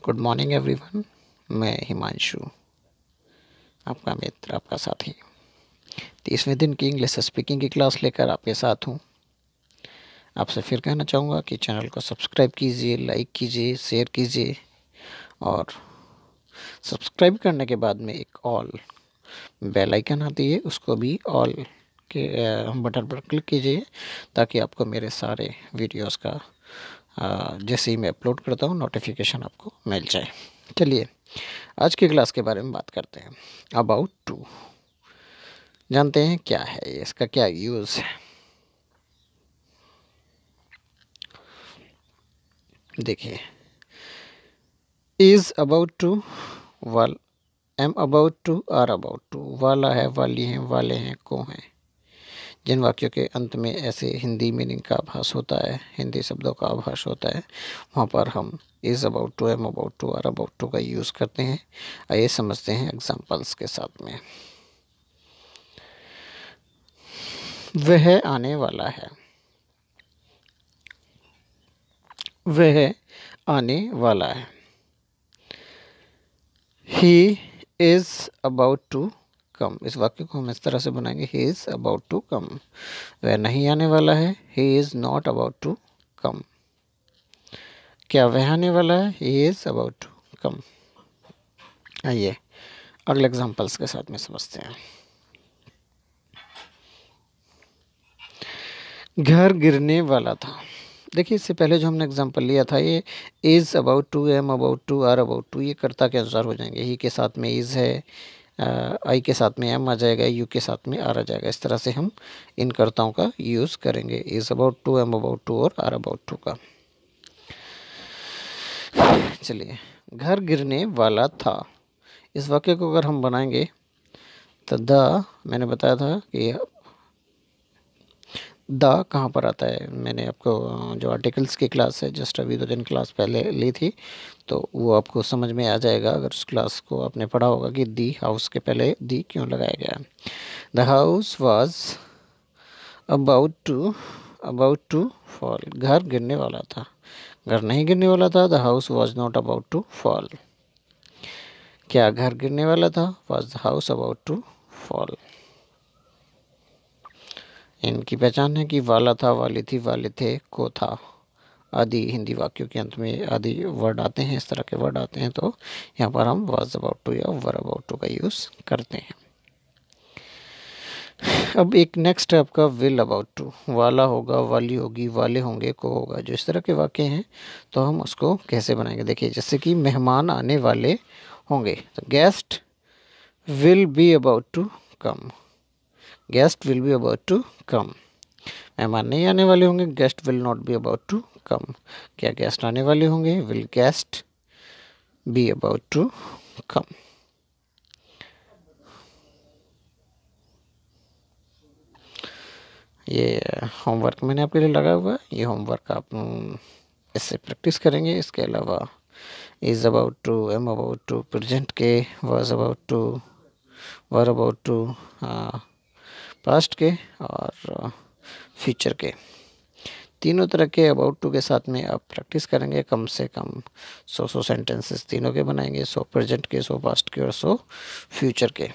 Good morning everyone. मैं हिमांशु, आपका मित्र, आपका साथी 30वें दिन की इंग्लिश स्पीकिंग की क्लास लेकर आपके साथ हूँ। आपसे फिर कहना चाहूँगा कि चैनल को सब्सक्राइब कीजिए, लाइक कीजिए, शेयर कीजिए और सब्सक्राइब करने के बाद में एक ऑल बेल आइकन आती है, उसको भी ऑल के बटन पर क्लिक कीजिए ताकि आपको मेरे सारे वीडियोस का जैसे ही मैं अपलोड करता हूँ नोटिफिकेशन आपको मिल जाए। चलिए आज की क्लास के बारे में बात करते हैं। अबाउट टू जानते हैं क्या है, इसका क्या यूज़ है। देखिए, इज़ अबाउट टू, वाल, am about to, are about to, वाला है, वाली हैं, वाले हैं, को हैं। जिन वाक्यों के अंत में ऐसे हिंदी मीनिंग का आभास होता है, हिंदी शब्दों का आभास होता है, वहाँ पर हम is about to, am about to, are about to का यूज़ करते हैं। आइए समझते हैं एग्जांपल्स के साथ में। वह आने वाला है, वह आने वाला है। He is about to come, इस वाक्य को हम इस तरह से बनाएंगे, he is about to come. वह नहीं आने वाला है, he is not about to come. क्या वह आने वाला है, he is about to come. आइए अगले एग्जांपल्स के साथ में समझते हैं। घर गिरने वाला था। देखिए, इससे पहले जो हमने एग्जांपल लिया था, ये is about to, am about to, are about to, ये कर्ता के अनुसार हो जाएंगे। ही के साथ में इज़ है, आई के साथ में एम आ जाएगा, यू के साथ में आर आ जाएगा। इस तरह से हम इन कर्ताओं का यूज़ करेंगे, is about to, am about to और आर अबाउट टू का। चलिए, घर गिरने वाला था, इस वाक्य को अगर हम बनाएंगे तो द, मैंने बताया था कि द कहाँ पर आता है। मैंने आपको जो आर्टिकल्स की क्लास है जस्ट अभी 2 दिन क्लास पहले ली थी, तो वो आपको समझ में आ जाएगा अगर उस क्लास को आपने पढ़ा होगा कि दी हाउस के पहले दी क्यों लगाया गया। The house was about to fall, घर गिरने वाला था, घर नहीं गिरने वाला था। The house was not about to fall. क्या घर गिरने वाला था, was the house about to fall. इनकी पहचान है कि वाला था, वाली थी, वाले थे, को था आदि हिंदी वाक्यों के अंत में आदि वर्ड आते हैं, इस तरह के वर्ड आते हैं, तो यहाँ पर हम वाज अबाउट टू या वर अबाउट टू का यूज़ करते हैं। अब एक नेक्स्ट है आपका विल अबाउट टू। वाला होगा, वाली होगी, वाले होंगे, को होगा। जो इस तरह के वाक्य हैं तो हम उसको कैसे बनाएंगे। देखिए, जैसे कि मेहमान आने वाले होंगे तो guest will be about to come, guest will be about to come. मेहमान नहीं आने वाले होंगे, guest will not be about to come. क्या गेस्ट आने वाले होंगे, will guest be about to come. ये होमवर्क मैंने आपके लिए लगा हुआ है, ये होमवर्क आप इससे प्रैक्टिस करेंगे। इसके अलावा is about to, am about to, present के, was about to, were about to, past के और फ्यूचर के, तीनों तरह के अबाउट टू के साथ में आप प्रैक्टिस करेंगे। कम से कम 100 सेंटेंसेस तीनों के बनाएंगे, 100 प्रेजेंट के, 100 पास्ट के और 100 फ्यूचर के।